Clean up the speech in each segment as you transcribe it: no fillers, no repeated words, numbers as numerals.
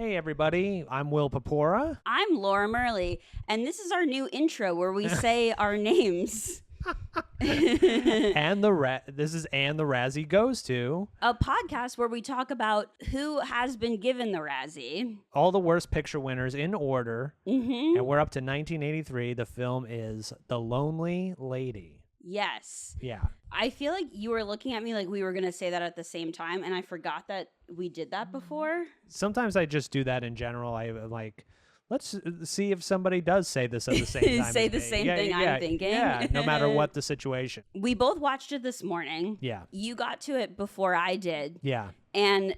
Hey everybody, I'm Will Purpura. I'm Laura Merli, and this is our new intro where we say our names. And this is And the Razzie Goes To. A podcast where we talk about who has been given the Razzie. All the worst picture winners in order. Mm-hmm. And we're up to 1983. The film is The Lonely Lady. Yes. Yeah. I feel like you were looking at me like we were going to say that at the same time, and I forgot that we did that before. Sometimes I just do that in general. Let's see if somebody does say this at the same time. Say as the me. same thing I'm thinking. Yeah, no matter what the situation. We both watched it this morning. Yeah. You got to it before I did. Yeah. And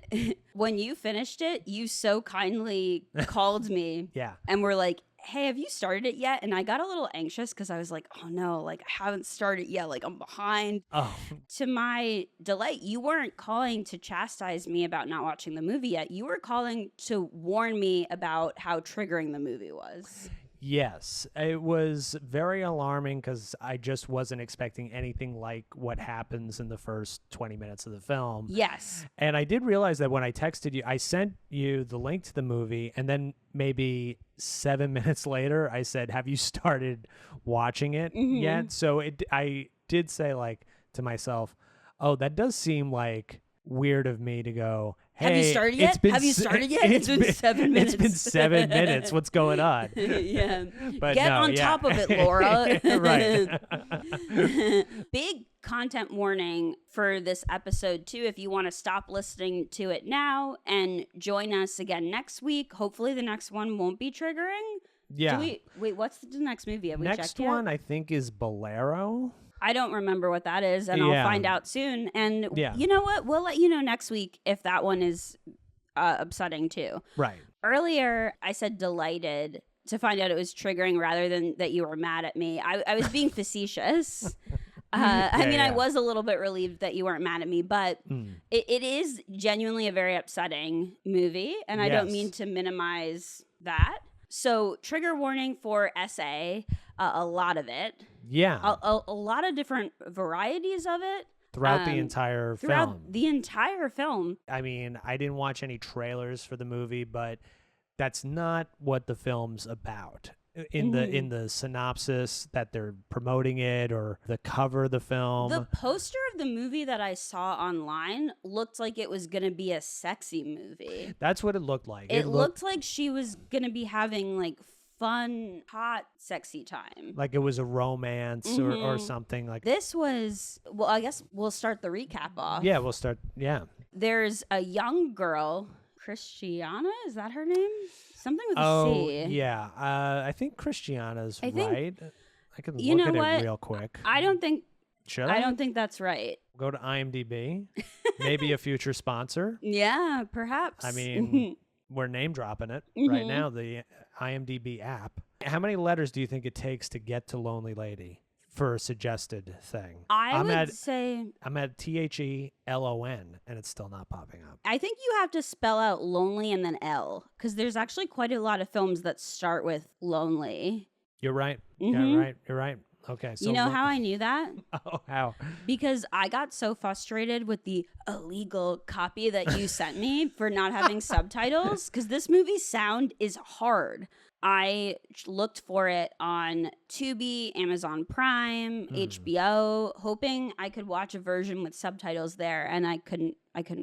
when you finished it, you so kindly called me. Yeah. And were like, hey, have you started it yet? And I got a little anxious because I was like, oh no, like I haven't started yet. Like I'm behind. Oh. To my delight, you weren't calling to chastise me about not watching the movie yet. You were calling to warn me about how triggering the movie was. Yes, it was very alarming because I just wasn't expecting anything like what happens in the first 20 minutes of the film. Yes. And I did realize that when I texted you, I sent you the link to the movie, and then maybe 7 minutes later, I said, have you started watching it yet? So I did say like to myself, oh, that does seem like weird of me to go, hey, have you started yet? It's been 7 minutes. It's been 7 minutes. What's going on? Yeah. But Get on top of it, Laura. Right. Big content warning for this episode, too. If you want to stop listening to it now and join us again next week, hopefully the next one won't be triggering. Yeah. Wait, what's the next movie? Have we next checked yet? one, I think, is Bolero. I don't remember what that is, and I'll find out soon. And you know what? We'll let you know next week if that one is upsetting too. Right. Earlier, I said delighted to find out it was triggering rather than that you were mad at me. I was being facetious. I was a little bit relieved that you weren't mad at me, but it is genuinely a very upsetting movie, and I don't mean to minimize that. So, trigger warning for SA, a lot of it. Yeah. A lot of different varieties of it. Throughout the entire film. The entire film. I mean, I didn't watch any trailers for the movie, but that's not what the film's about. In the synopsis that they're promoting it or the cover of the film. The poster of the movie that I saw online looked like it was going to be a sexy movie. That's what it looked like. It looked like she was going to be having like fun, hot, sexy time. Like it was a romance or something like. This was, well, I guess we'll start the recap off. Yeah, we'll start. Yeah. There's a young girl, Christiana, is that her name? Something with a C. Oh, yeah. I think Christiana's right. I can look at it real quick. I don't think. Should I? I don't think that's right. Go to IMDb. Maybe a future sponsor. Yeah, perhaps. I mean, we're name dropping it right now, the IMDb app. How many letters do you think it takes to get to Lonely Lady for a suggested thing? I would say I'm at THELON and it's still not popping up. I think you have to spell out lonely and then L, because there's actually quite a lot of films that start with lonely. You're right. Yeah, You're right. Okay. So you know how I knew that? Oh, how? Because I got so frustrated with the illegal copy that you sent me for not having subtitles, because this movie's sound is hard. I looked for it on Tubi, Amazon Prime, HBO, hoping I could watch a version with subtitles there, and I couldn't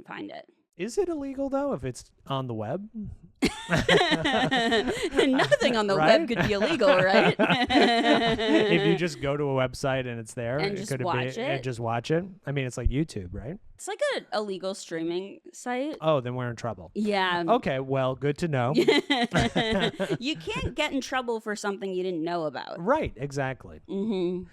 find it. Is it illegal though if it's on the web? Nothing on the web could be illegal, right? If you just go to a website and it's there, and just watch it. And just watch it. I mean, it's like YouTube, right? It's like an illegal streaming site. Oh, then we're in trouble. Yeah. Okay, well, good to know. You can't get in trouble for something you didn't know about. Right, exactly. Mm-hmm.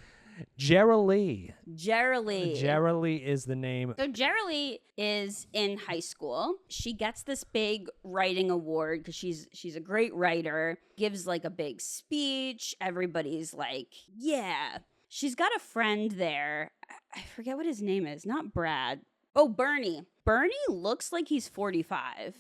Jerrilee. Jerrilee is the name. So Jerrilee is in high school. She gets this big writing award because she's a great writer. Gives like a big speech. Everybody's like, yeah. She's got a friend there. I forget what his name is. Not Brad. Oh, Bernie. Bernie looks like he's 45.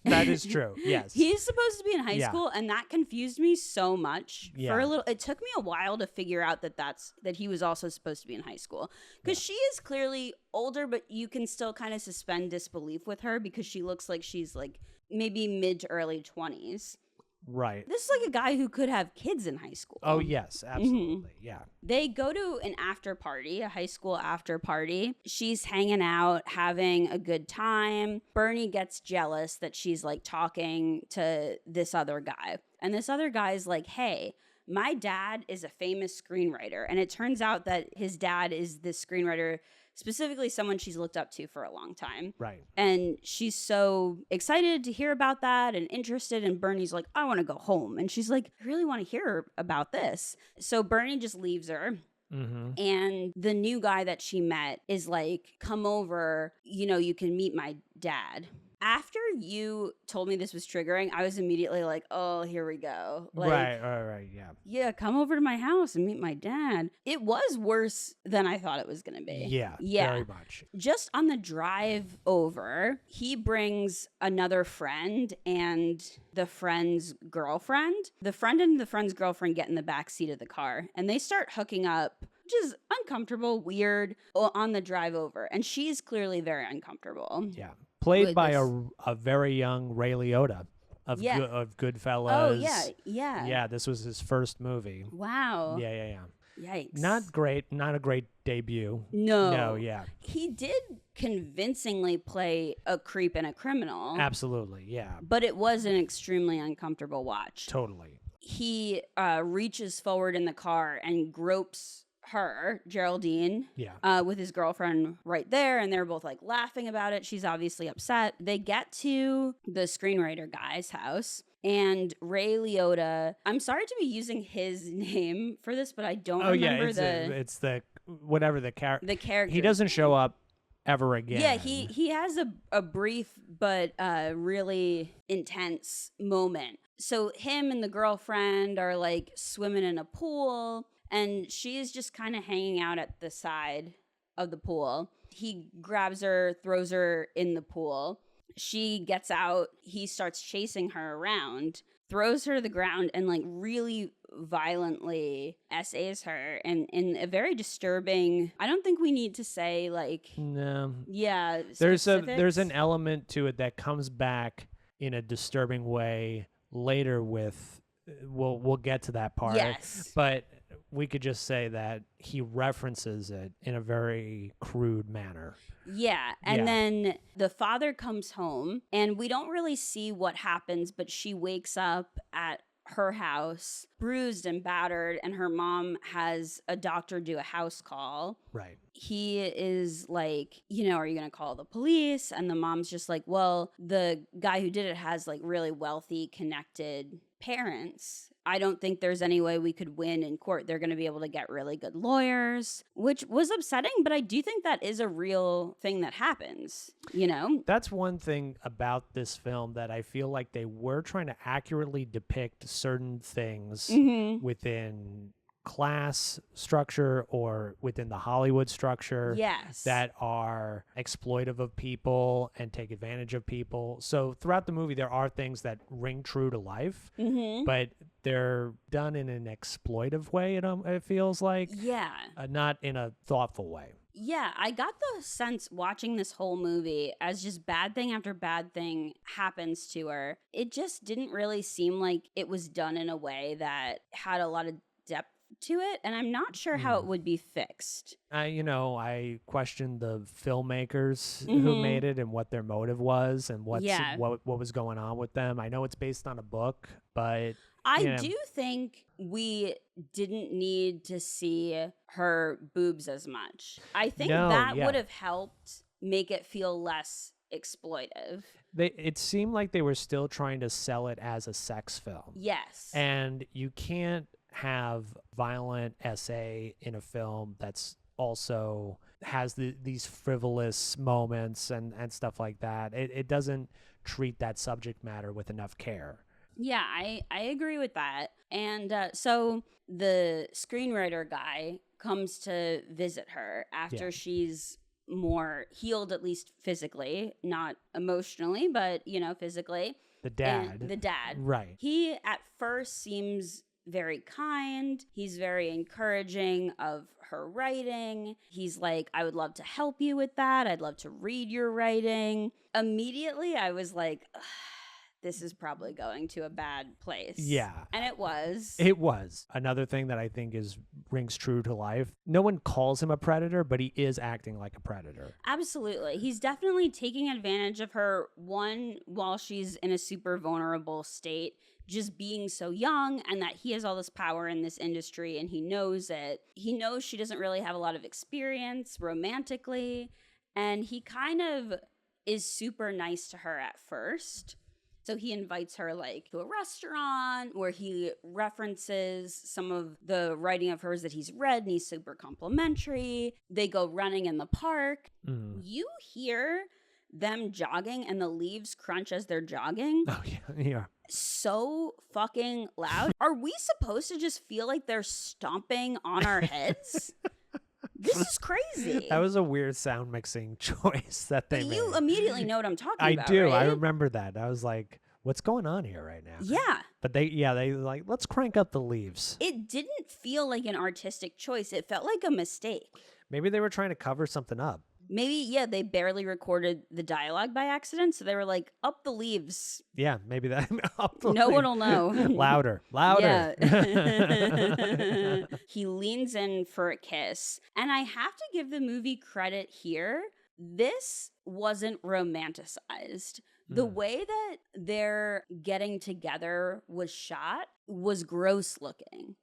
That is true. Yes. He's supposed to be in high school, and that confused me so much. Yeah. For a little, it took me a while to figure out that he was also supposed to be in high school, because she is clearly older, but you can still kind of suspend disbelief with her because she looks like she's like maybe mid to early 20s. Right. This is like a guy who could have kids in high school. Oh, yes, absolutely. Yeah. They go to an after party, a high school after party. She's hanging out, having a good time. Bernie gets jealous that she's like talking to this other guy. And this other guy's like, hey, my dad is a famous screenwriter. And it turns out that his dad is this screenwriter, specifically someone she's looked up to for a long time. Right. And she's so excited to hear about that and interested. And Bernie's like, I want to go home. And she's like, I really want to hear about this. So Bernie just leaves her. Mm-hmm. And the new guy that she met is like, come over, you can meet my dad. After you told me this was triggering, I was immediately like, oh, here we go. Like, right, yeah. Yeah, come over to my house and meet my dad. It was worse than I thought it was going to be. Yeah, very much. Just on the drive over, he brings another friend and the friend's girlfriend. The friend and the friend's girlfriend get in the back seat of the car and they start hooking up, which is uncomfortable, weird, on the drive over. And she's clearly very uncomfortable. Yeah. Played by a very young Ray Liotta of Goodfellas. Oh, yeah. Yeah, this was his first movie. Wow. Yeah. Yikes. Not a great debut. No, yeah. He did convincingly play a creep and a criminal. Absolutely, yeah. But it was an extremely uncomfortable watch. Totally. He reaches forward in the car and gropes her, Geraldine, with his girlfriend right there, and they're both like laughing about it. She's obviously upset. They get to the screenwriter guy's house, and Ray Liotta, I'm sorry to be using his name for this, but I don't remember it's the whatever the character. The character. He doesn't show up ever again. Yeah, he has a brief but really intense moment. So him and the girlfriend are like swimming in a pool, and she's just kind of hanging out at the side of the pool. He grabs her, throws her in the pool. She gets out. He starts chasing her around, throws her to the ground, and like really violently essays her. And in a very disturbing, I don't think we need to say like, no. Yeah. There's an element to it that comes back in a disturbing way later with, we'll get to that part. Yes. But we could just say that he references it in a very crude manner. Yeah. And then the father comes home and we don't really see what happens, but she wakes up at her house bruised and battered, and her mom has a doctor do a house call. Right. He is like, are you going to call the police? And the mom's just like, well, the guy who did it has like really wealthy, connected parents. I don't think there's any way we could win in court. They're going to be able to get really good lawyers, which was upsetting, but I do think that is a real thing that happens, That's one thing about this film that I feel like they were trying to accurately depict certain things within class structure or within the Hollywood structure that are exploitive of people and take advantage of people. So throughout the movie, there are things that ring true to life, but they're done in an exploitive way, it feels like. Yeah. Not in a thoughtful way. Yeah, I got the sense watching this whole movie as just bad thing after bad thing happens to her. It just didn't really seem like it was done in a way that had a lot of depth to it, and I'm not sure how it would be fixed. I questioned the filmmakers who made it and what their motive was and what was going on with them. I know it's based on a book, but I do think we didn't need to see her boobs as much. I think that would have helped make it feel less exploitive. It seemed like they were still trying to sell it as a sex film. Yes. And you can't have violent essay in a film that's also has these frivolous moments and stuff like that. It doesn't treat that subject matter with enough care. Yeah, I agree with that. And so the screenwriter guy comes to visit her after she's more healed, at least physically, not emotionally, but, physically. The dad. And the dad. Right. He at first seems very kind. He's very encouraging of her writing. He's like, I would love to help you with that. I'd love to read your writing. Immediately, I was like, this is probably going to a bad place. Yeah. And it was. It was. Another thing that I think rings true to life. No one calls him a predator, but he is acting like a predator. Absolutely. He's definitely taking advantage of her, one, while she's in a super vulnerable state, just being so young, and that he has all this power in this industry and he knows it. He knows she doesn't really have a lot of experience romantically, and he kind of is super nice to her at first. So he invites her like to a restaurant where he references some of the writing of hers that he's read, and he's super complimentary. They go running in the park. You hear them jogging and the leaves crunch as they're jogging. Oh, yeah. So fucking loud. Are we supposed to just feel like they're stomping on our heads? This is crazy. That was a weird sound mixing choice that they made. You immediately know what I'm talking I about, do. right? I remember that. I was like, what's going on here right now? Yeah. But they like, let's crank up the leaves. It didn't feel like an artistic choice. It felt like a mistake. Maybe they were trying to cover something up. Maybe, yeah, they barely recorded the dialogue by accident, so they were like, up the leaves. Yeah, maybe that. Up the No leaves. one will know. Louder. Yeah. He leans in for a kiss. And I have to give the movie credit here. This wasn't romanticized. The way that their getting together was shot was gross looking.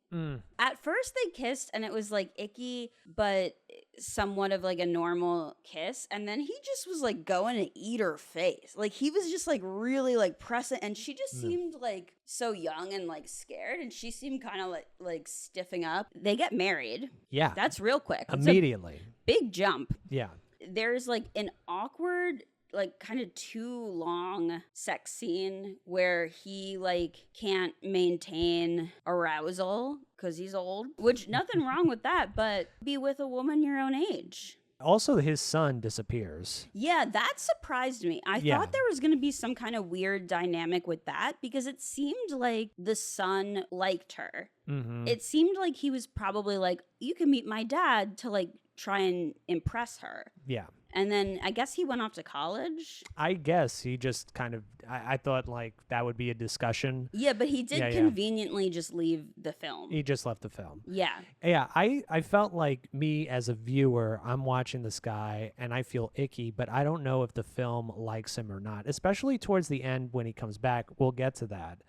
At first they kissed and it was like icky, but somewhat of like a normal kiss. And then he just was like going to eat her face. Like he was just like really like pressing, and she just seemed like so young and like scared, and she seemed kind of like stiffing up. They get married. Yeah. That's real quick. It's Immediately. a big jump. Yeah. There's like an awkward, like kind of too long sex scene where he like can't maintain arousal because he's old, which nothing wrong with that, but be with a woman your own age. Also, his son disappears. Yeah, that surprised me. I Yeah. thought there was going to be some kind of weird dynamic with that because it seemed like the son liked her. It seemed like he was probably like, you can meet my dad, to like try and impress her. Yeah. And then I guess he went off to college. I guess he just kind of, I thought like that would be a discussion. Yeah, but he did Yeah. conveniently just leave the film. He just left the film. Yeah. Yeah, I felt like me as a viewer, I'm watching this guy and I feel icky, but I don't know if the film likes him or not, especially towards the end when he comes back. We'll get to that.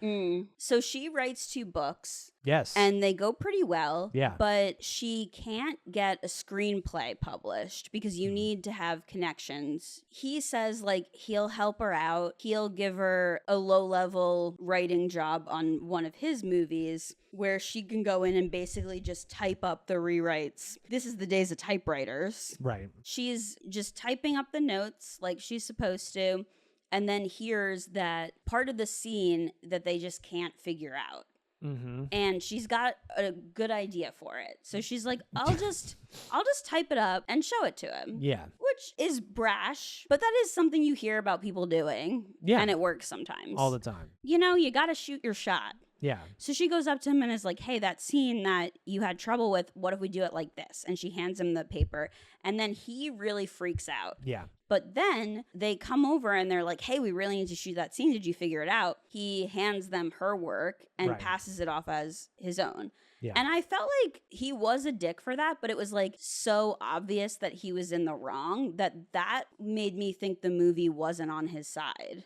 So she writes 2 books. Yes. And they go pretty well. Yeah. But she can't get a screenplay published because you need to have connections. He says like he'll help her out. He'll give her a low-level writing job on one of his movies where she can go in and basically just type up the rewrites. This is the days of typewriters. Right. She's just typing up the notes like she's supposed to, and then hears that part of the scene that they just can't figure out. And she's got a good idea for it. So she's like, I'll just type it up and show it to him. Yeah. Which is brash, but that is something you hear about people doing. Yeah. And it works sometimes. All the time. You know, you got to shoot your shot. Yeah. So she goes up to him and is like, hey, that scene that you had trouble with, what if we do it like this? And she hands him the paper. And then he really freaks out. Yeah. But then they come over and they're like, hey, we really need to shoot that scene. Did you figure it out? He hands them her work and Right. passes it off as his own. Yeah. And I felt like he was a dick for that, but it was like so obvious that he was in the wrong that made me think the movie wasn't on his side.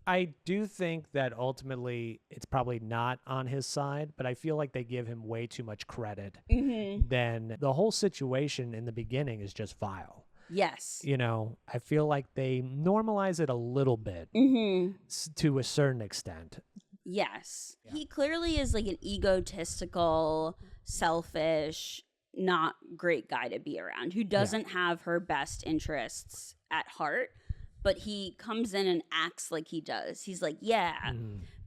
I do think that ultimately it's probably not on his side, but I feel like they give him way too much credit. Then the whole situation in the beginning is just vile. Yes. You know, I feel like they normalize it a little bit to a certain extent. Yes. Yeah. He clearly is like an egotistical, selfish, not great guy to be around who doesn't have her best interests at heart, but he comes in and acts like he does. He's like, yeah,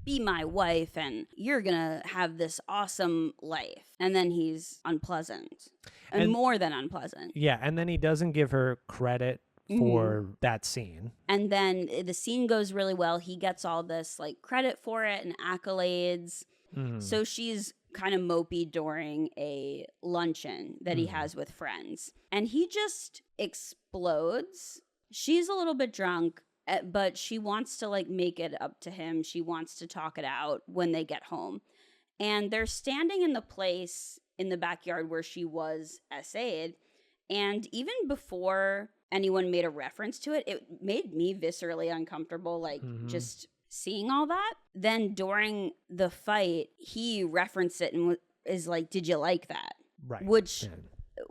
be my wife and you're going to have this awesome life. And then he's unpleasant and more than unpleasant. Yeah. And then he doesn't give her credit for that scene. And then the scene goes really well. He gets all this like credit for it and accolades. So she's kind of mopey during a luncheon that he has with friends. And he just explodes. She's a little bit drunk. but she wants to like make it up to him. She wants to talk it out when they get home. And they're standing in the place in the backyard where she was SA'd. And even before anyone made a reference to it, it made me viscerally uncomfortable, like just seeing all that. Then during the fight, he referenced it and is like, "Did you like that?" Right. Which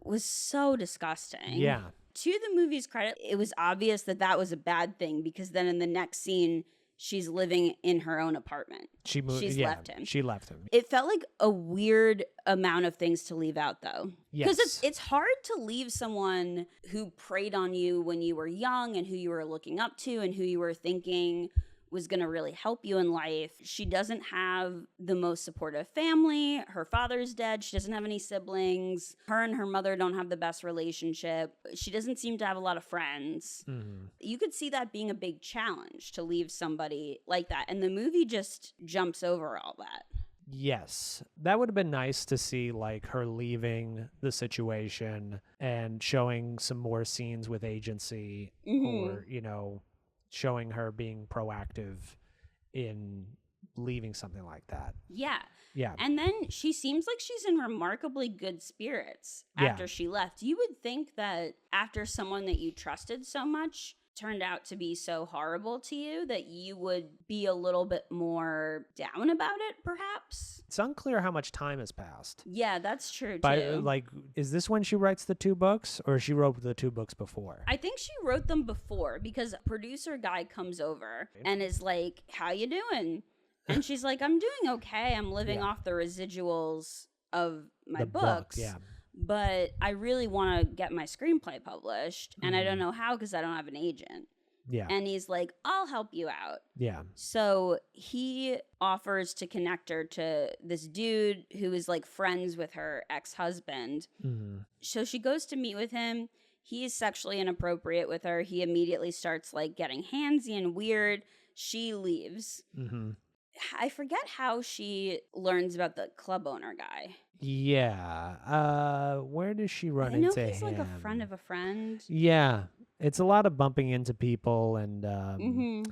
was so disgusting. Yeah. To the movie's credit, it was obvious that that was a bad thing, because then in the next scene, she's living in her own apartment. She's left him. She left him. It felt like a weird amount of things to leave out, though. Yes. Because it's hard to leave someone who preyed on you when you were young and who you were looking up to and who you were thinking was going to really help you in life. She doesn't have the most supportive family. Her father's dead. She doesn't have any siblings. Her and her mother don't have the best relationship. She doesn't seem to have a lot of friends. You could see that being a big challenge to leave somebody like that. And the movie just jumps over all that. Yes. That would have been nice to see, like, her leaving the situation and showing some more scenes with agency or, you know, showing her being proactive in leaving something like that. Yeah. Yeah. And then she seems like she's in remarkably good spirits after she left. You would think that after someone that you trusted so much turned out to be so horrible to you, that you would be a little bit more down about it, perhaps. It's unclear how much time has passed. Yeah, that's true, But, too. like, is this when she writes the 2 books, or she wrote the 2 books before? I think she wrote them before, because a producer guy comes over and is like, "How you doing?" And she's like, "I'm doing okay. I'm living off the residuals of my books. But I really want to get my screenplay published, and I don't know how because I don't have an agent." Yeah. And he's like, "I'll help you out." Yeah. So he offers to connect her to this dude who is like friends with her ex-husband. So she goes to meet with him. He's sexually inappropriate with her. He immediately starts like getting handsy and weird. She leaves. I forget how she learns about the club owner guy. Yeah. Where does she run into him? I know he's like a friend of a friend. Yeah. It's a lot of bumping into people, and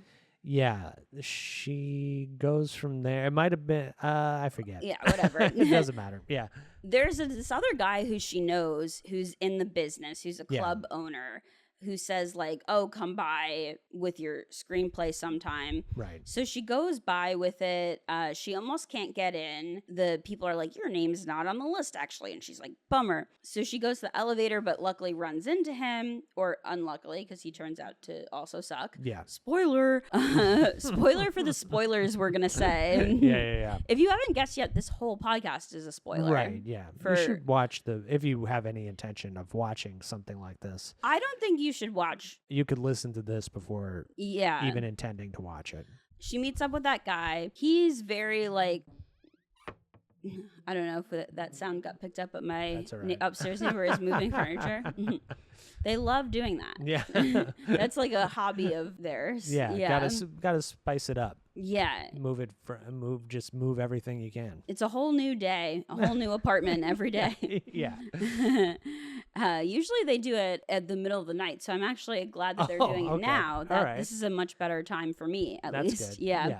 yeah, she goes from there. It might have been I forget. Yeah, whatever. It doesn't matter. Yeah. There's this other guy who she knows who's in the business, who's a club owner, who says like, "Oh, come by with your screenplay sometime." Right. So she goes by with it. She almost can't get in. The people are like, "Your name's not on the list, actually." And she's like, "Bummer." So she goes to the elevator, but luckily runs into him, or unluckily, because he turns out to also suck. Yeah. Spoiler. Spoiler for the spoilers, we're going to say. Yeah. If you haven't guessed yet, this whole podcast is a spoiler. Right, yeah. You should watch if you have any intention of watching something like this. I don't think you should watch. You could listen to this before even intending to watch it. She meets up with that guy. He's very like, I don't know if that sound got picked up, but my upstairs neighbor is moving furniture. They love doing that. Yeah. That's like a hobby of theirs. Yeah. Gotta spice it up. Yeah. Just move everything you can. It's a whole new day, a whole new apartment every day. Yeah. Usually they do it at the middle of the night, so I'm actually glad that they're doing it now. This is a much better time for me, at least. That's good. Yeah.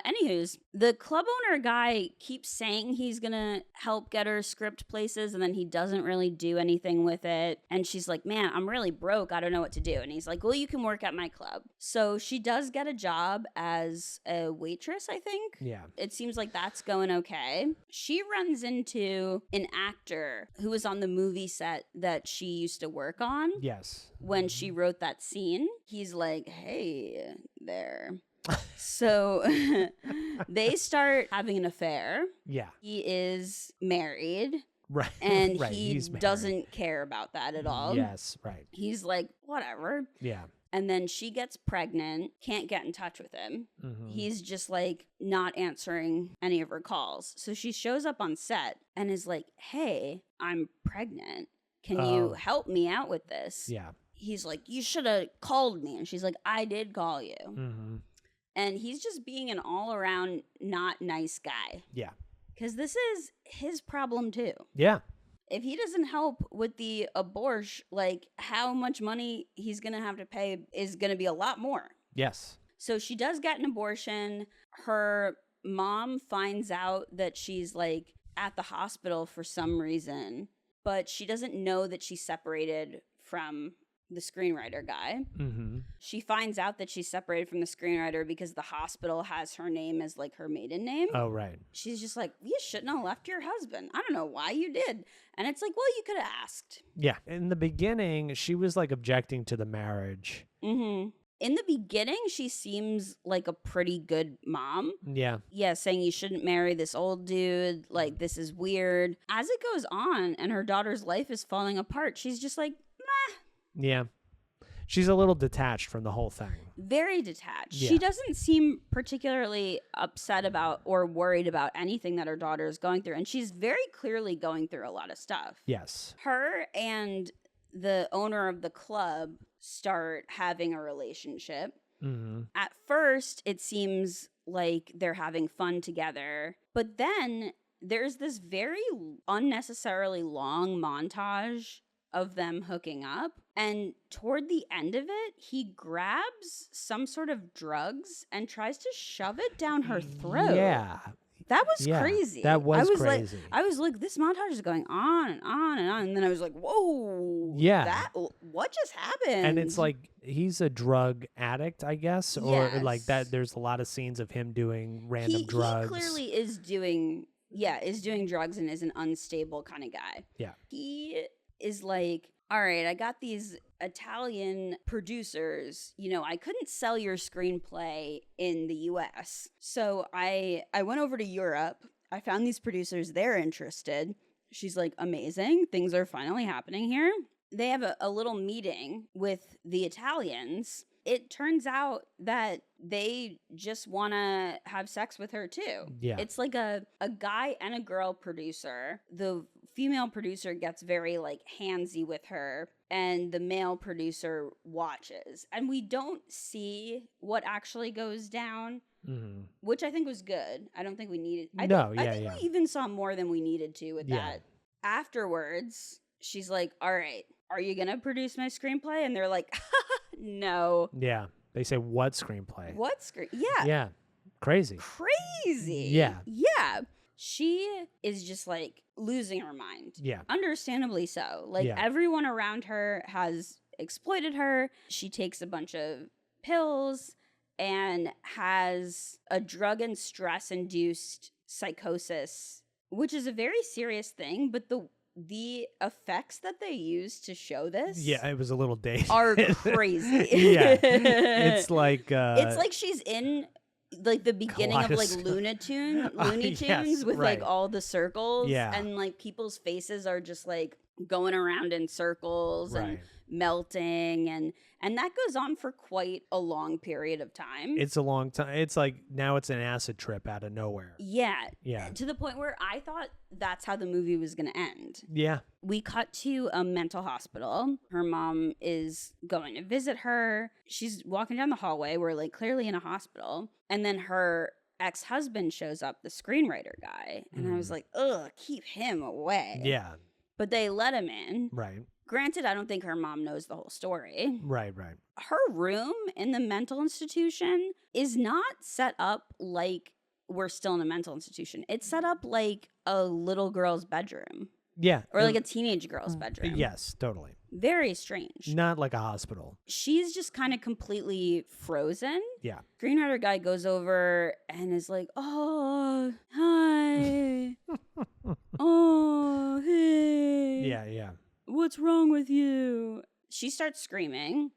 Anywho's, the club owner guy keeps saying he's gonna help get her script places, and then he doesn't really do anything with it. And she's like, "Man, I'm really broke. I don't know what to do." And he's like, "Well, you can work at my club." So she does get a job as a waitress, I think. Yeah. It seems like that's going okay. She runs into an actor who was on the movie set that she used to work on. Yes. When she wrote that scene. He's like, "Hey there." So they start having an affair. Yeah. He is married. Right. And he doesn't care about that at all. Yes, right. He's like, whatever. Yeah. And then she gets pregnant, can't get in touch with him. He's just like not answering any of her calls. So she shows up on set and is like, "Hey, I'm pregnant. Can you help me out with this?" Yeah. He's like, "You should have called me." And she's like, "I did call you." And he's just being an all-around not nice guy. Yeah. Because this is his problem, too. Yeah. If he doesn't help with the abortion, like, how much money he's going to have to pay is going to be a lot more. Yes. So she does get an abortion. Her mom finds out that she's like at the hospital for some reason, but she doesn't know that she's separated from the screenwriter guy. Mm-hmm. She finds out that she's separated from the screenwriter because the hospital has her name as like her maiden name. Oh, right. She's just like, you shouldn't have left your husband. I don't know why you did. And it's like, well, you could have asked. Yeah. In the beginning, she was like objecting to the marriage. Mm-hmm. In the beginning, she seems like a pretty good mom. Yeah. Yeah, saying you shouldn't marry this old dude. Like, this is weird. As it goes on and her daughter's life is falling apart, she's just like, meh. Yeah. She's a little detached from the whole thing. Very detached. Yeah. She doesn't seem particularly upset about or worried about anything that her daughter is going through. And she's very clearly going through a lot of stuff. Yes. Her and the owner of the club start having a relationship. Mm-hmm. At first, it seems like they're having fun together. But then there's this very unnecessarily long montage of them hooking up. And toward the end of it, he grabs some sort of drugs and tries to shove it down her throat. Yeah. That was crazy. That was crazy. I was like, this montage is going on and on and on. And then I was like, whoa. Yeah. What just happened? And it's like, he's a drug addict, I guess. Or like that, there's a lot of scenes of him doing random drugs. He clearly is doing drugs and is an unstable kind of guy. Yeah. He is like, all right, I got these Italian producers. You know, I couldn't sell your screenplay in the US. So I went over to Europe. I found these producers. They're interested. She's like, amazing. Things are finally happening here. They have a little meeting with the Italians. It turns out that they just want to have sex with her too. Yeah. It's like a guy and a girl producer. The female producer gets very like handsy with her and the male producer watches. And we don't see what actually goes down, which I think was good. I don't think we needed. I think we even saw more than we needed to with that. Afterwards, she's like, all right, are you going to produce my screenplay? And they're like, no. Yeah. They say, what screenplay? What screen? Yeah. Yeah. Crazy. Crazy. Yeah. Yeah. She is just like losing her mind. Yeah. Understandably so. Like everyone around her has exploited her. She takes a bunch of pills and has a drug and stress induced psychosis, which is a very serious thing. But the effects that they use to show this, it was a little dated, are crazy. It's like she's in like the beginning of like Looney Tunes with like all the circles, and like people's faces are just like going around in circles and melting, and that goes on for quite a long period of time. It's a long time. It's like now it's an acid trip out of nowhere. Yeah. To the point where I thought that's how the movie was going to end. Yeah. We cut to a mental hospital. Her mom is going to visit her. She's walking down the hallway. We're like clearly in a hospital. And then her ex-husband shows up, the screenwriter guy. And I was like, ugh, keep him away. Yeah. But they let him in. Right. Granted, I don't think her mom knows the whole story. Right. Her room in the mental institution is not set up like we're still in a mental institution. It's set up like a little girl's bedroom. Yeah. Or like a teenage girl's bedroom. Yes, totally. Very strange. Not like a hospital. She's just kind of completely frozen. Yeah. Screenwriter guy goes over and is like, oh, hi. Oh, hey. Yeah. What's wrong with you? She starts screaming.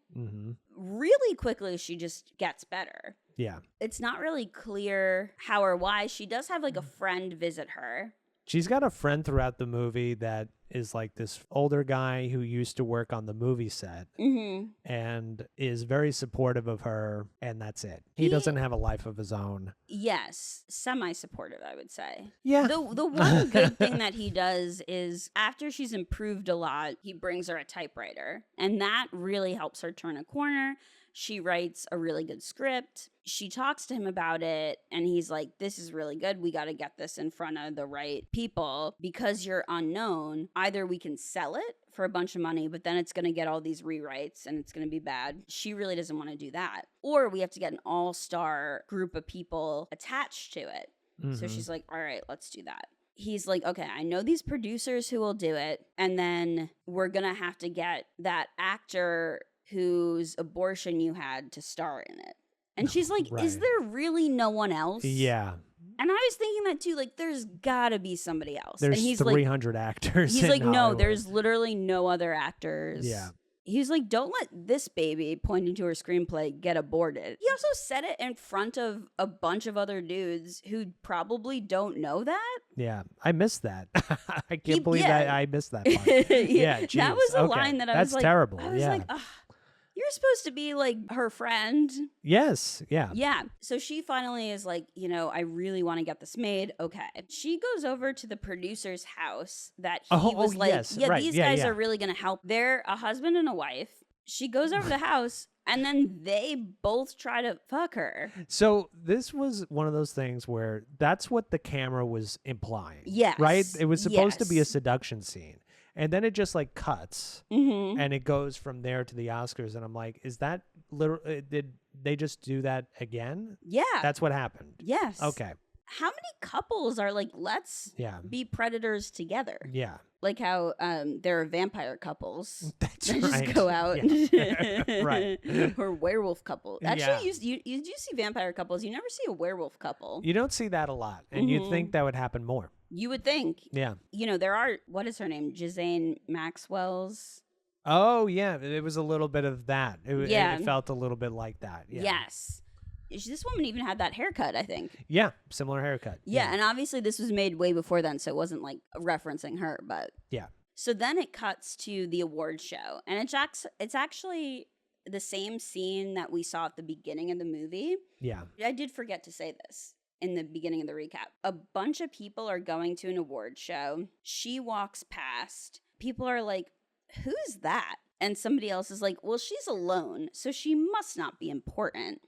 Really quickly, she just gets better. Yeah. It's not really clear how or why. She does have like a friend visit her. She's got a friend throughout the movie that is like this older guy who used to work on the movie set and is very supportive of her, and that's it. He doesn't have a life of his own. Yes, semi-supportive, I would say. Yeah. The one good thing that he does is after she's improved a lot, he brings her a typewriter, and that really helps her turn a corner. She writes a really good script. She talks to him about it, and he's like, this is really good. We got to get this in front of the right people because you're unknown. Either we can sell it for a bunch of money, but then it's going to get all these rewrites and it's going to be bad. She really doesn't want to do that. Or we have to get an all-star group of people attached to it. So she's like, all right, let's do that. He's like, okay, I know these producers who will do it. And then we're going to have to get that actor whose abortion you had to star in it. And she's like, is there really no one else? Yeah. And I was thinking that too, like, there's gotta be somebody else. There's and he's 300 actors. He's like, no, Hollywood. there's literally no other actors. Yeah. He's like, don't let this baby, pointing to her screenplay, get aborted. He also said it in front of a bunch of other dudes who probably don't know that. Yeah, I missed that. I can't believe that I missed that part. Yeah, geez. That was a line that I was like, that's terrible. I was like, ugh. You're supposed to be like her friend. Yes. Yeah. Yeah. So she finally is like, I really want to get this made. Okay. She goes over to the producer's house that he was like, yes. These guys are really going to help. They're a husband and a wife. She goes over to the house and then they both try to fuck her. So this was one of those things where that's what the camera was implying. Yes. Right? It was supposed to be a seduction scene. And then it just like cuts and it goes from there to the Oscars. And I'm like, is that literally, did they just do that again? Yeah. That's what happened. Yes. Okay. How many couples are like, let's be predators together? Yeah. Like how there are vampire couples that just go out. Yeah. Right. Or werewolf couples. Actually, you do see vampire couples. You never see a werewolf couple. You don't see that a lot. And you'd think that would happen more. You would think. Yeah. There are, what is her name? Ghislaine Maxwell's. Oh, yeah. It was a little bit of that. It felt a little bit like that. Yeah. Yes. This woman even had that haircut, I think. Yeah. Similar haircut. Yeah. And obviously this was made way before then, so it wasn't like referencing her, but. Yeah. So then it cuts to the award show. And it's actually the same scene that we saw at the beginning of the movie. Yeah. I did forget to say this in the beginning of the recap. A bunch of people are going to an award show. She walks past. People are like, who's that? And somebody else is like, well, she's alone, so she must not be important.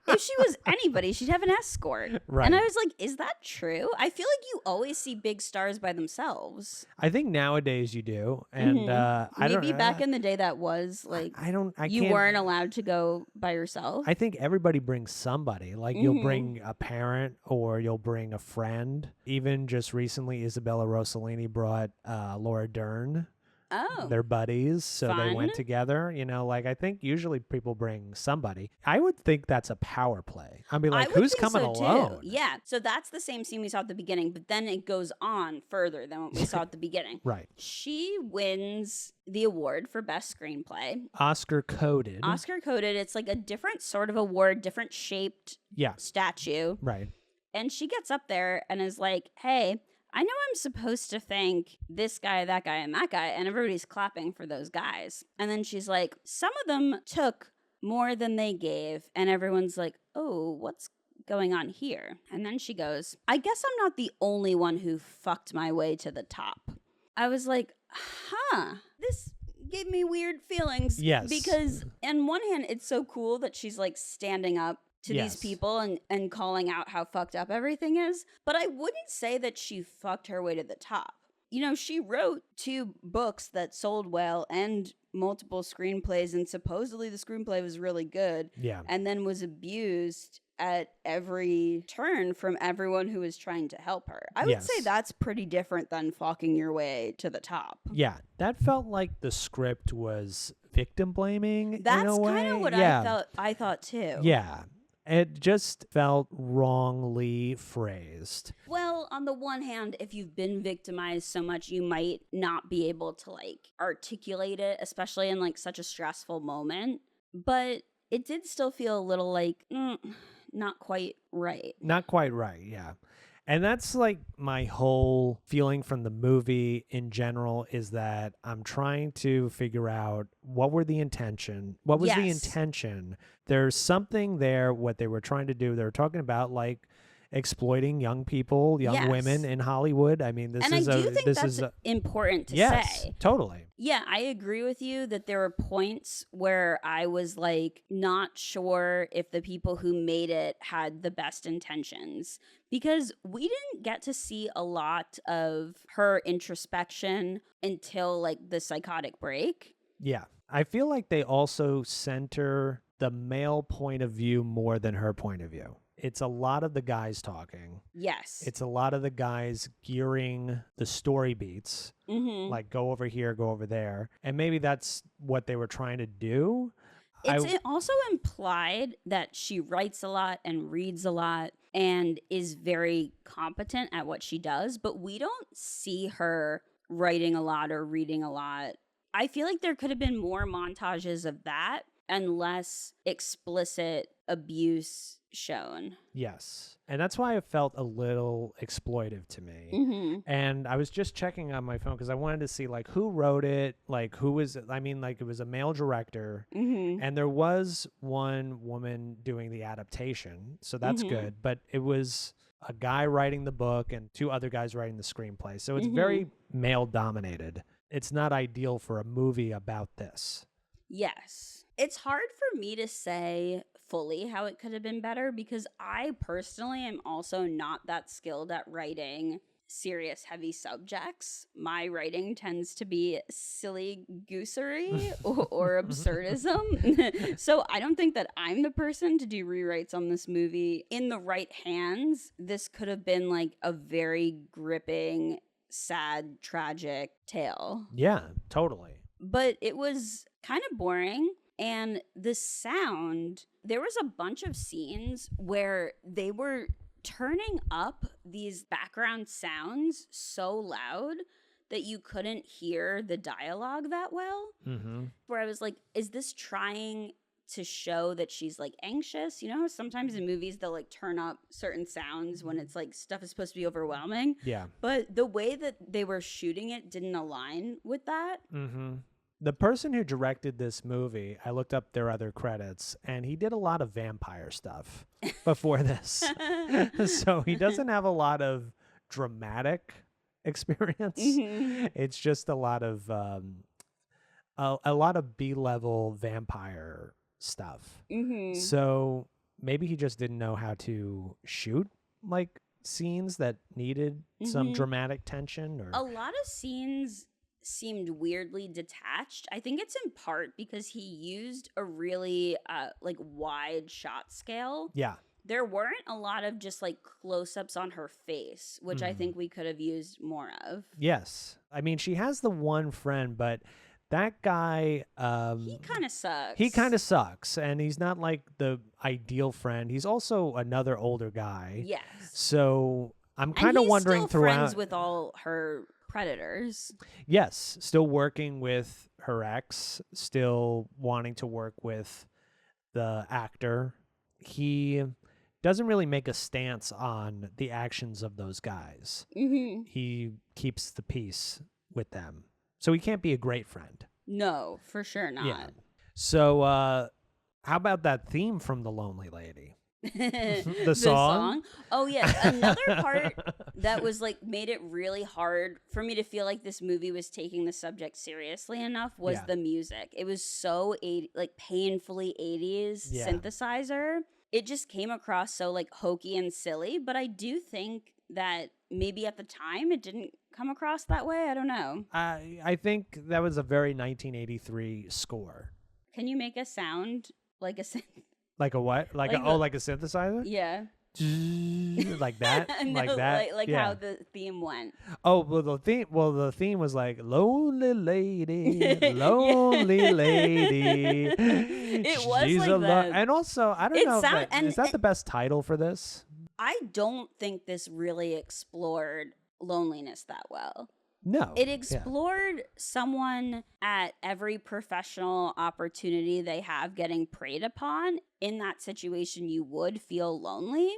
If she was anybody, she'd have an escort. Right. And I was like, is that true? I feel like you always see big stars by themselves. I think nowadays you do. And maybe back in the day that was like, you weren't allowed to go by yourself. I think everybody brings somebody. Like you'll bring a parent or you'll bring a friend. Even just recently, Isabella Rossellini brought Laura Dern. Oh. They're buddies, so Fun. they went together. I think usually people bring somebody. I would think that's a power play. I'd be like, who's coming alone? Too. Yeah, so that's the same scene we saw at the beginning, but then it goes on further than what we saw at the beginning. Right. She wins the award for best screenplay. Oscar coded. It's like a different sort of award, different shaped statue. Right. And she gets up there and is like, hey, I know I'm supposed to thank this guy, that guy, and that guy, and everybody's clapping for those guys. And then she's like, some of them took more than they gave, and everyone's like, oh, what's going on here? And then she goes, I guess I'm not the only one who fucked my way to the top. I was like, this gave me weird feelings. Yes. Because on one hand, it's so cool that she's like standing up to these people and calling out how fucked up everything is. But I wouldn't say that she fucked her way to the top. She wrote 2 books that sold well and multiple screenplays, and supposedly the screenplay was really good. Yeah. And then was abused at every turn from everyone who was trying to help her. I would say that's pretty different than fucking your way to the top. Yeah. That felt like the script was victim blaming. That's kind of what I thought too. Yeah. It just felt wrongly phrased. Well, on the one hand, if you've been victimized so much, you might not be able to articulate it, especially in such a stressful moment. But it did still feel a little not quite right. Not quite right, yeah. And that's my whole feeling from the movie in general is that I'm trying to figure out what was the intention. There's something there, what they were trying to do. They were talking about exploiting young people, young women in Hollywood. I mean, I do think that's important to yes, say. Totally. Yeah, I agree with you that there were points where I was like not sure if the people who made it had the best intentions, because we didn't get to see a lot of her introspection until like the psychotic break. Yeah. I feel like they also center the male point of view more than her point of view. It's a lot of the guys talking. Yes. It's a lot of the guys gearing the story beats, like go over here, go over there. And maybe that's what they were trying to do. It's also implied that she writes a lot and reads a lot and is very competent at what she does, but we don't see her writing a lot or reading a lot. I feel like there could have been more montages of that and less explicit abuse shown. Yes. And that's why it felt a little exploitive to me. And I was just checking on my phone because I wanted to see like who wrote it, like who was it? I mean, like it was a male director and there was one woman doing the adaptation. So that's good. But it was a guy writing the book and two other guys writing the screenplay. So it's very male dominated. It's not ideal for a movie about this. Yes. It's hard for me to say fully how it could have been better because I personally am also not that skilled at writing serious, heavy subjects. My writing tends to be silly goosery or absurdism. So I don't think that I'm the person to do rewrites on this movie. In the right hands, this could have been like a very gripping, sad, tragic tale. Yeah, totally. But it was kind of boring. And the sound, there was a bunch of scenes where they were turning up these background sounds so loud that you couldn't hear the dialogue that well. Where I was like, is this trying to show that she's like anxious? You know, sometimes in movies they'll like turn up certain sounds when it's like stuff is supposed to be overwhelming. Yeah. But the way that they were shooting it didn't align with that. The person who directed this movie, I looked up their other credits, and he did a lot of vampire stuff before this. So he doesn't have a lot of dramatic experience. It's just a lot of B-level vampire stuff. So maybe he just didn't know how to shoot like scenes that needed some dramatic tension. Or a lot of scenes seemed weirdly detached. I think it's in part because he used a really like wide shot scale. Yeah. There weren't a lot of just like close-ups on her face, which I think we could have used more of. Yes. I mean, she has the one friend, but that guy he kind of sucks. He kind of sucks, and he's not like the ideal friend. He's also another older guy. Yes. So I'm kind of wondering still throughout friends with all her predators. Yes, still working with her ex, still wanting to work with the actor. He doesn't really make a stance on the actions of those guys. He keeps the peace with them. So he can't be a great friend. No, for sure not. Yeah. So how about that theme from The Lonely Lady? The song? Oh yeah, another part that was like made it really hard for me to feel like this movie was taking the subject seriously enough was the music. It was so like painfully 80s synthesizer. It just came across so like hokey and silly, but I do think that maybe at the time it didn't come across that way. I don't know. I think that was a very 1983 score. Can you make a sound like a synth? Like a what? Like a synthesizer? Yeah. Like that? No, like that? Like how the theme went. Oh, the theme was like lonely lady, lonely lady. It was like that. And also, I don't know is that the best title for this? I don't think this really explored loneliness that well. No. It explored someone at every professional opportunity they have getting preyed upon. In that situation, you would feel lonely,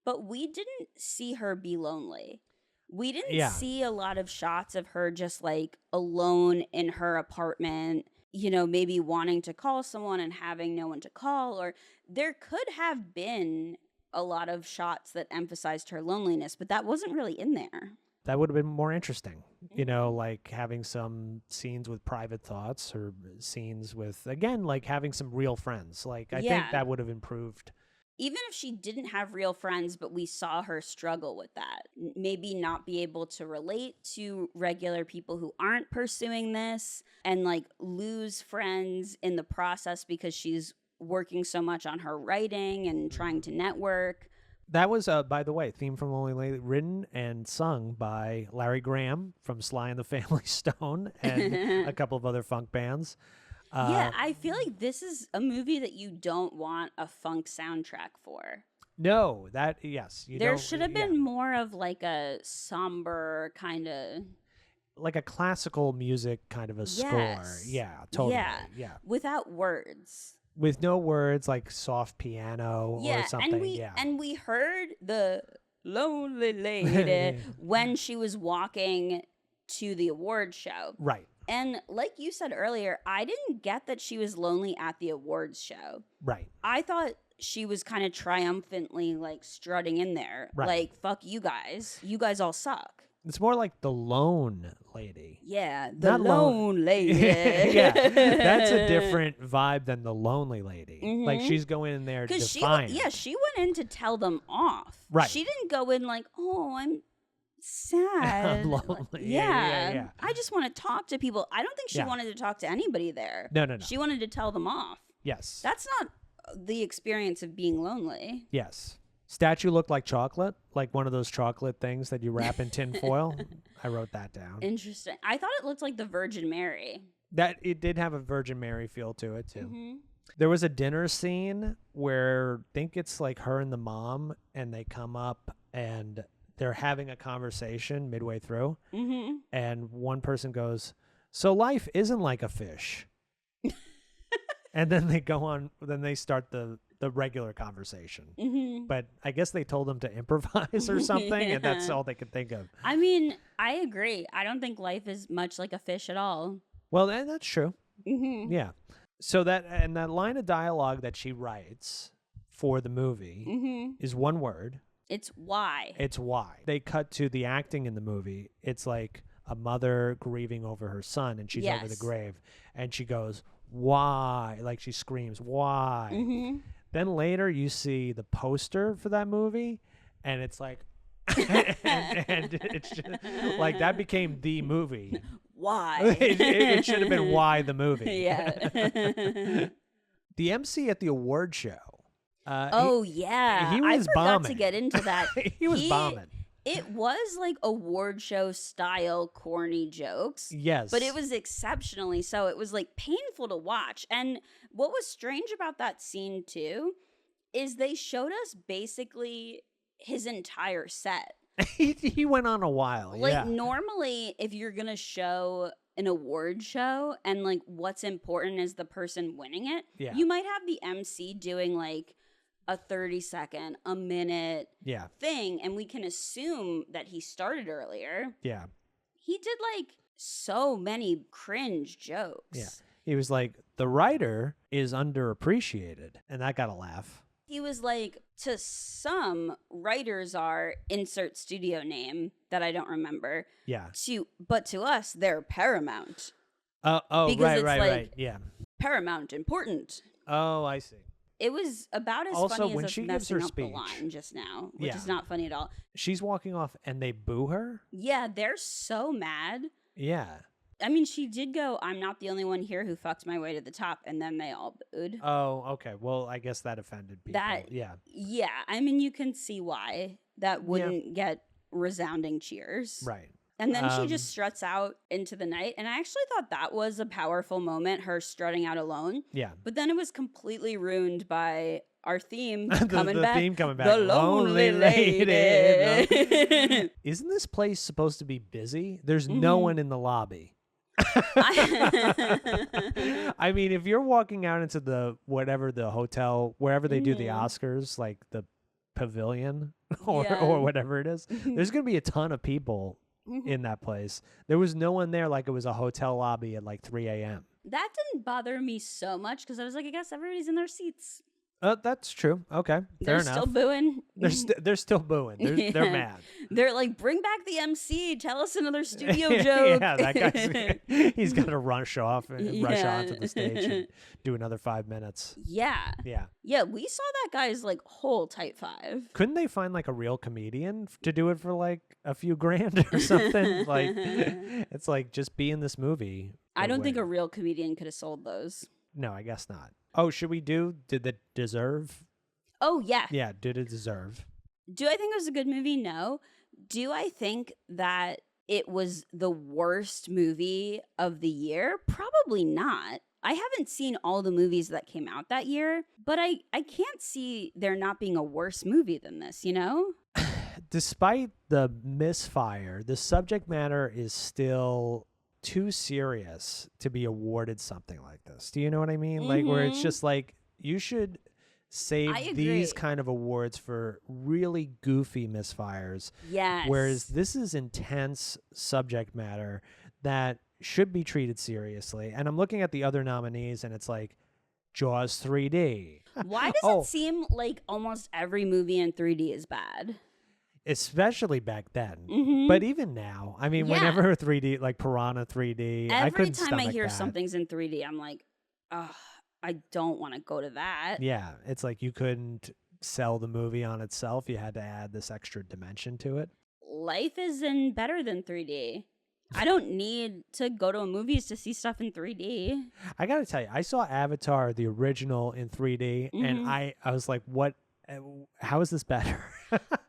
but we didn't see her be lonely. We didn't see a lot of shots of her just like alone in her apartment, you know, maybe wanting to call someone and having no one to call. Or there could have been a lot of shots that emphasized her loneliness, but that wasn't really in there. That would have been more interesting, you know, like having some scenes with private thoughts or scenes with, again, like having some real friends. Like, I think that would have improved. Even if she didn't have real friends, but we saw her struggle with that, maybe not be able to relate to regular people who aren't pursuing this and like lose friends in the process because she's working so much on her writing and trying to network. That was, by the way, theme from Lonely Lady, written and sung by Larry Graham from Sly and the Family Stone and a couple of other funk bands. Yeah, I feel like this is a movie that you don't want a funk soundtrack for. No, there should have been more of like a somber kind of, like a classical music kind of a score. Yeah, totally. Yeah, without words. With no words, like soft piano or something. And we heard the lonely lady when she was walking to the award show. Right. And like you said earlier, I didn't get that she was lonely at the awards show. Right. I thought she was kind of triumphantly like strutting in there. Right. Like, fuck you guys. You guys all suck. It's more like the lone lady. Yeah, the lone lady. Yeah, that's a different vibe than the lonely lady. Like, she's going in there defiant. She went in to tell them off. Right. She didn't go in like, oh, I'm sad. I'm lonely. Yeah. I just want to talk to people. I don't think she wanted to talk to anybody there. No. She wanted to tell them off. Yes. That's not the experience of being lonely. Yes. Statue looked like chocolate, like one of those chocolate things that you wrap in tin foil. I wrote that down. Interesting. I thought it looked like the Virgin Mary. That it did have a Virgin Mary feel to it too. There was a dinner scene where I think it's like her and the mom, and they come up and they're having a conversation midway through, and one person goes, "So life isn't like a fish," and then they go on. Then they start the regular conversation. But I guess they told them to improvise or something, and that's all they could think of. I mean, I agree. I don't think life is much like a fish at all. Well, that's true. Yeah. So that line of dialogue that she writes for the movie is one word. It's why. It's why. They cut to the acting in the movie. It's like a mother grieving over her son, and she's over the grave, and she goes, "Why?" Like, she screams, "Why?" Then later you see the poster for that movie, and it's like, and it's just, like, that became the movie. Why? it should have been Why the movie. Yeah. The MC at the award show. He was bombing. I forgot to get into that. He was bombing. It was like award show style corny jokes. Yes. But it was exceptionally so. It was like painful to watch. And what was strange about that scene too is they showed us basically his entire set. he went on a while. Like, normally if you're going to show an award show and like what's important is the person winning it, you might have the MC doing like a 30-second, a minute thing, and we can assume that he started earlier. Yeah. He did like so many cringe jokes. Yeah. He was like, the writer is underappreciated, and that got a laugh. He was like, to some, writers are insert studio name that I don't remember. Yeah. But to us, they're paramount. Because right. Yeah. Paramount important. Oh, I see. It was about as also, funny when as she us gives messing her up speech, the line just now, which is not funny at all. She's walking off and they boo her? Yeah, they're so mad. Yeah. I mean, she did go, "I'm not the only one here who fucked my way to the top," and then they all booed. Oh, okay. Well, I guess that offended people. Yeah. I mean, you can see why that wouldn't get resounding cheers. Right. And then she just struts out into the night. And I actually thought that was a powerful moment, her strutting out alone. Yeah. But then it was completely ruined by our theme the coming back. Theme coming back. The lonely lady. Isn't this place supposed to be busy? There's no one in the lobby. I mean, if you're walking out into the hotel, wherever they do the Oscars, like the pavilion or whatever it is, there's going to be a ton of people in that place. There was no one there like it was a hotel lobby at like 3 a.m. That didn't bother me so much because I was like, I guess everybody's in their seats. That's true. Okay, They're fair enough. still booing. They're still booing. They're mad. They're like, bring back the MC. Tell us another studio joke. Yeah, that guy's he's got to rush off and rush Yeah. onto the stage and do another 5 minutes. Yeah. Yeah. Yeah, we saw that guy's like whole type 5. Couldn't they find like a real comedian to do it for like a few grand or something? Like, it's like, just be in this movie. I don't think a real comedian could have sold those. No, I guess not. Oh, should we do? Did it deserve? Oh, yeah. Yeah, did it deserve? Do I think it was a good movie? No. Do I think that it was the worst movie of the year? Probably not. I haven't seen all the movies that came out that year, but I can't see there not being a worse movie than this, you know? Despite the misfire, the subject matter is still too serious to be awarded something like this. Do you know what I mean? Like, where it's just like, you should save these kind of awards for really goofy misfires. Yes. Whereas this is intense subject matter that should be treated seriously. And I'm looking at the other nominees and it's like Jaws 3D. Why does it seem like almost every movie in 3D is bad? Especially back then. But even now, I mean, whenever 3D, like Piranha 3D, I couldn't stomach Every time I hear that. something's in 3D, I'm like, oh, I don't want to go to that. Yeah, it's like you couldn't sell the movie on itself. You had to add this extra dimension to it. Life is in better than 3D. I don't need to go to movies to see stuff in 3D. I got to tell you, I saw Avatar, the original, in 3D, and I was like, what? How is this better?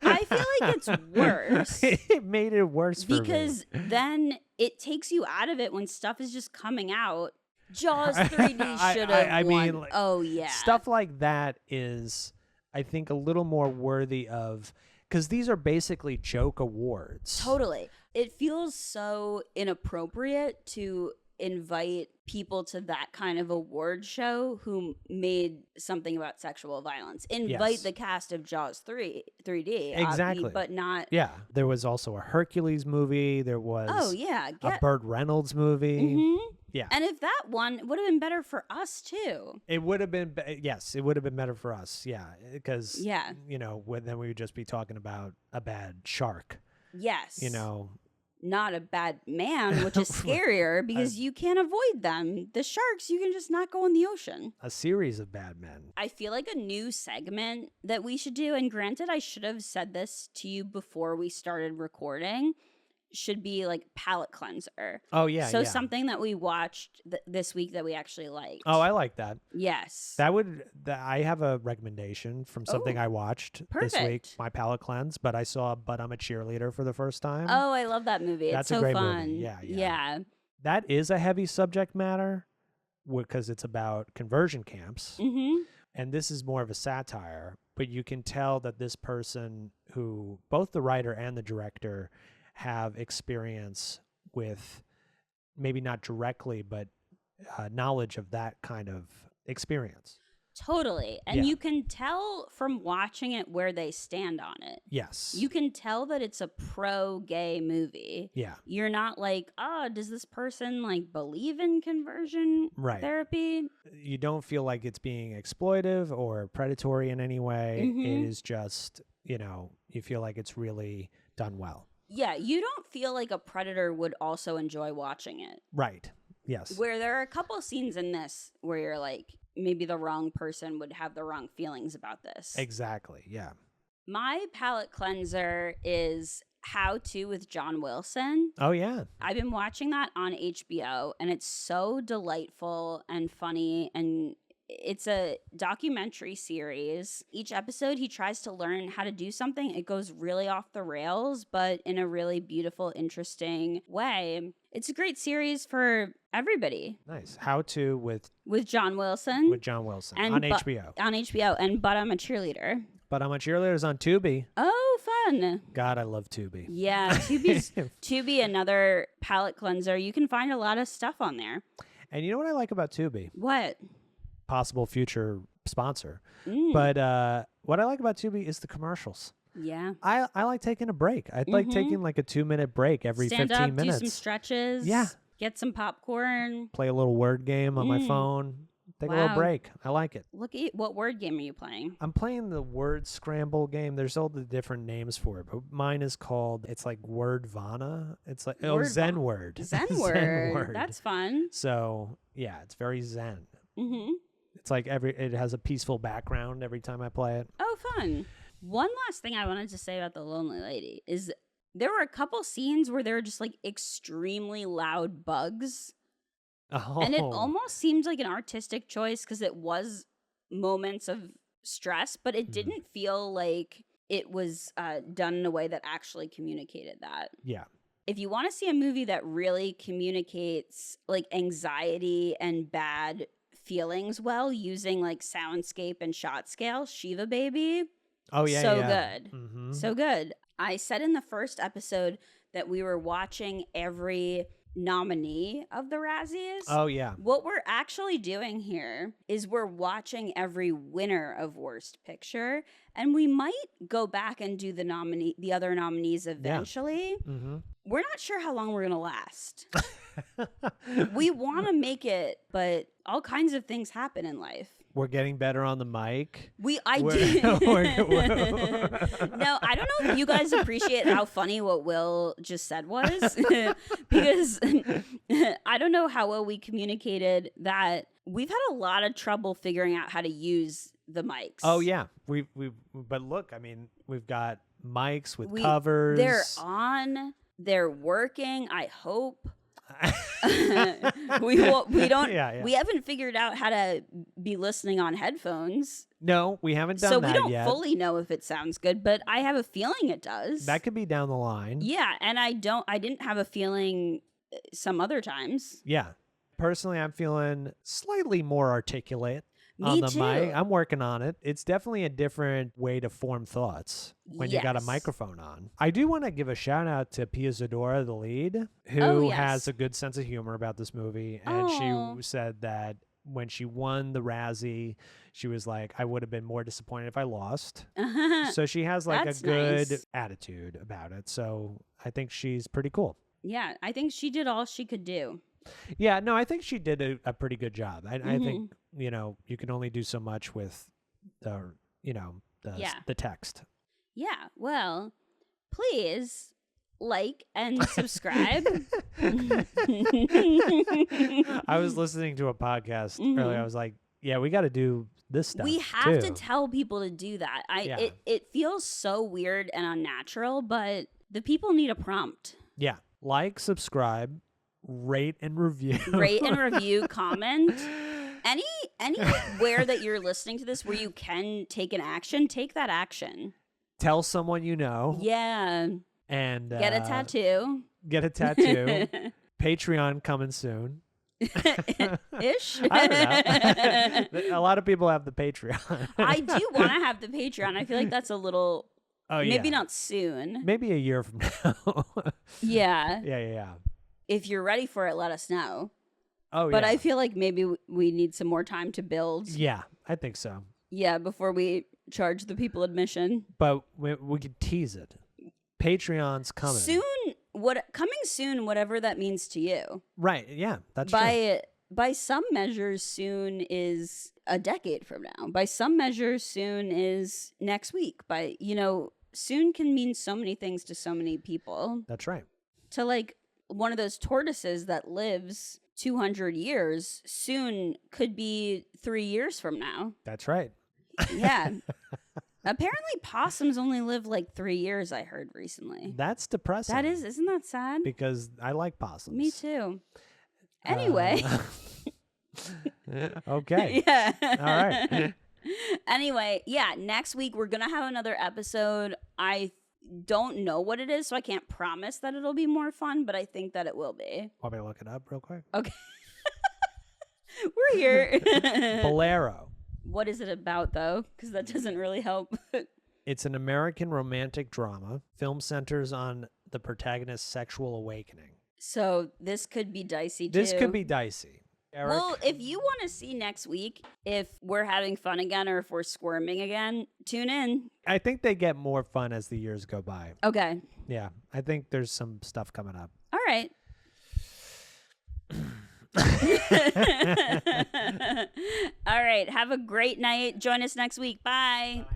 I feel like it's worse. It made it worse for me. Because then it takes you out of it when stuff is just coming out. Jaws 3D should have won. Mean, like, oh, yeah. Stuff like that is, I think, a little more worthy of, because these are basically joke awards. Totally. It feels so inappropriate to invite people to that kind of award show who made something about sexual violence. Invite the cast of Jaws 3D. Exactly. But not... Yeah. There was also a Hercules movie. There was a Burt Reynolds movie. Yeah. And if that one would have been better for us too. It would have been, yes, it would have been better for us. Yeah. Because, you know, then we would just be talking about a bad shark. Yes. You know, not a bad man, which is scarier because you can't avoid them. The sharks, you can just not go in the ocean. A series of bad men. I feel like a new segment that we should do, and granted, I should have said this to you before we started recording, should be like palate cleanser. Oh, yeah. So something that we watched this week that we actually liked. Oh, I like that. Yes. I have a recommendation from something I watched this week, my palate cleanse, but I saw But I'm a Cheerleader for the first time. Oh, I love that movie. That's it's so a great fun. movie. Yeah. Yeah. That is a heavy subject matter because it's about conversion camps. And this is more of a satire, but you can tell that this person who, both the writer and the director, have experience with, maybe not directly, but knowledge of that kind of experience. Totally. And you can tell from watching it where they stand on it. Yes. You can tell that it's a pro-gay movie. Yeah. You're not like, oh, does this person like believe in conversion therapy? You don't feel like it's being exploitive or predatory in any way. It is just, you know, you feel like it's really done well. Yeah, you don't feel like a predator would also enjoy watching it. Right. Yes. Where there are a couple scenes in this where you're like, maybe the wrong person would have the wrong feelings about this. Exactly. Yeah. My palate cleanser is How To with John Wilson. Oh, yeah. I've been watching that on HBO, and it's so delightful and funny, and it's a documentary series. Each episode, he tries to learn how to do something. It goes really off the rails, but in a really beautiful, interesting way. It's a great series for everybody. Nice. How To with John Wilson. With John Wilson on HBO. On HBO. And But I'm a Cheerleader. But I'm a Cheerleader is on Tubi. Oh, fun. God, I love Tubi. Yeah, Tubi, another palate cleanser. You can find a lot of stuff on there. And you know what I like about Tubi? What? Possible future sponsor. But what I like about Tubi is the commercials. Yeah. I like taking a break. I'd like taking like a 2-minute break every 15 up, minutes. do some stretches. Yeah. Get some popcorn. Play a little word game on my phone. Take a little break. I like it. Look at what word game are you playing? I'm playing the word scramble game. There's all the different names for it, but mine is called, it's like Wordvana. It's like, Zen word. Zen word. That's fun. So, yeah, it's very zen. Mm-hmm. It's like it has a peaceful background every time I play it. Oh, fun. One last thing I wanted to say about The Lonely Lady is there were a couple scenes where there were just like extremely loud bugs. Oh. And it almost seemed like an artistic choice because it was moments of stress, but it didn't feel like it was done in a way that actually communicated that. Yeah. If you want to see a movie that really communicates like anxiety and bad feelings well using like soundscape and shot scale, Shiva Baby. Oh, yeah. So yeah. good. Mm-hmm. So good. I said in the first episode that we were watching every nominee of the Razzies. Oh, yeah. What we're actually doing here is we're watching every winner of Worst Picture, and we might go back and do the other nominees eventually. Yeah. Mm-hmm. We're not sure how long we're going to last. We want to make it, but all kinds of things happen in life. We're getting better on the mic. I did. No, I don't know if you guys appreciate how funny what Will just said was, because I don't know how well we communicated that we've had a lot of trouble figuring out how to use the mics. Oh yeah, but look, I mean, we've got mics with covers. They're on. They're working. I hope. We don't. Yeah. We haven't figured out how to be listening on headphones. No, we haven't done that yet. So we don't fully know if it sounds good, but I have a feeling it does. That could be down the line. Yeah, and I didn't have a feeling some other times. Yeah. Personally, I'm feeling slightly more articulate on Me the too. mic. I'm working on it. It's definitely a different way to form thoughts when you got a Yes. microphone on. I do want to give a shout out to Pia Zadora, the lead, who yes. has a good sense of humor about this movie. And she said that when she won the Razzie, she was like, I would have been more disappointed if I lost. So she has like That's a good nice. attitude about it. So I think she's pretty cool. Yeah, I think she did all she could do. Yeah, no, I think she did a pretty good job. I think, you can only do so much with the text. Yeah, well, please like and subscribe. I was listening to a podcast earlier. I was like, yeah, we got to do this stuff. We have too. to tell people to do that. It feels so weird and unnatural, but the people need a prompt. Yeah, like, subscribe, rate and review. Rate and review, comment. Anywhere that you're listening to this where you can take an action, take that action. Tell someone you know. Yeah. And get a tattoo. Get a tattoo. Patreon coming soon. Ish. I don't know. A lot of people have the Patreon. I do want to have the Patreon. I feel like that's a little maybe not soon. Maybe a year from now. Yeah. Yeah. If you're ready for it, let us know. Oh, but yeah. I feel like maybe we need some more time to build. Yeah, I think so. Yeah, before we charge the people admission. But we could tease it. Patreon's coming. Soon, coming soon, whatever that means to you. Right, yeah, that's true. By some measures, soon is a decade from now. By some measures, soon is next week. Soon can mean so many things to so many people. That's right. To like one of those tortoises that lives 200 years, soon could be 3 years from now. That's right. Yeah. Apparently possums only live like 3 years, I heard recently. That's depressing. Isn't that sad? Because I like possums. Me too. Anyway. Okay. Yeah. All right. Anyway, yeah, next week we're going to have another episode. I don't know what it is, so I can't promise that it'll be more fun, but I think that it will be. Want me to look it up real quick? Okay. We're here. Bolero. What is it about, though? Because that doesn't really help. It's an American romantic drama. Film centers on the protagonist's sexual awakening. So this could be dicey, too. This could be dicey. Eric? Well, if you want to see next week if we're having fun again or if we're squirming again, tune in. I think they get more fun as the years go by. Okay. Yeah, I think there's some stuff coming up. All right. right. Have a great night. Join us next week. Bye.